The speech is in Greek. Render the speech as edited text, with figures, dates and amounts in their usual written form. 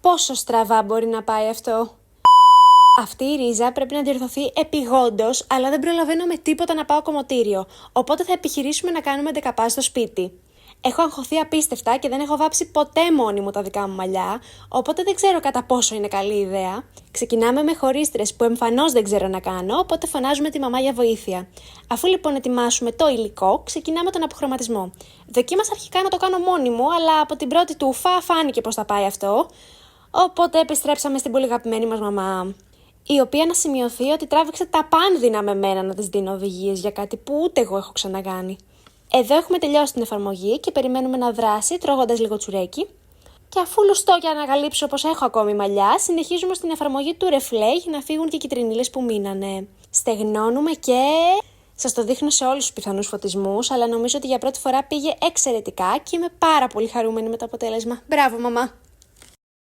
Πόσο στραβά μπορεί να πάει αυτό? Αυτή η ρίζα πρέπει να διορθωθεί επειγόντως, αλλά δεν προλαβαίνω με τίποτα να πάω κομμωτήριο. Οπότε θα επιχειρήσουμε να κάνουμε ντεκαπάζ στο σπίτι. Έχω αγχωθεί απίστευτα και δεν έχω βάψει ποτέ μόνη μου τα δικά μου μαλλιά, οπότε δεν ξέρω κατά πόσο είναι καλή ιδέα. Ξεκινάμε με χωρίστρες που εμφανώς δεν ξέρω να κάνω, οπότε φωνάζουμε τη μαμά για βοήθεια. Αφού λοιπόν ετοιμάσουμε το υλικό, ξεκινάμε τον αποχρωματισμό. Δοκίμασα αρχικά να το κάνω μόνη μου, αλλά από την πρώτη τούφα φάνηκε πώς θα πάει αυτό. Οπότε επιστρέψαμε στην πολύ αγαπημένη μας μαμά, η οποία να σημειωθεί ότι τράβηξε τα πάνδυνα με μένα να της δίνω οδηγίες για κάτι που ούτε εγώ έχω ξανακάνει. Εδώ έχουμε τελειώσει την εφαρμογή και περιμένουμε να δράσει τρώγοντας λίγο τσουρέκι. Και αφού λουστώ για να ανακαλύψω πως έχω ακόμη μαλλιά, συνεχίζουμε στην εφαρμογή του ρεφλέ για να φύγουν και οι κυτρινίλες που μείνανε. Στεγνώνουμε και... Σας το δείχνω σε όλους τους πιθανούς φωτισμούς, αλλά νομίζω ότι για πρώτη φορά πήγε εξαιρετικά και είμαι πάρα πολύ χαρούμενη με το αποτέλεσμα. Μπράβο μαμά!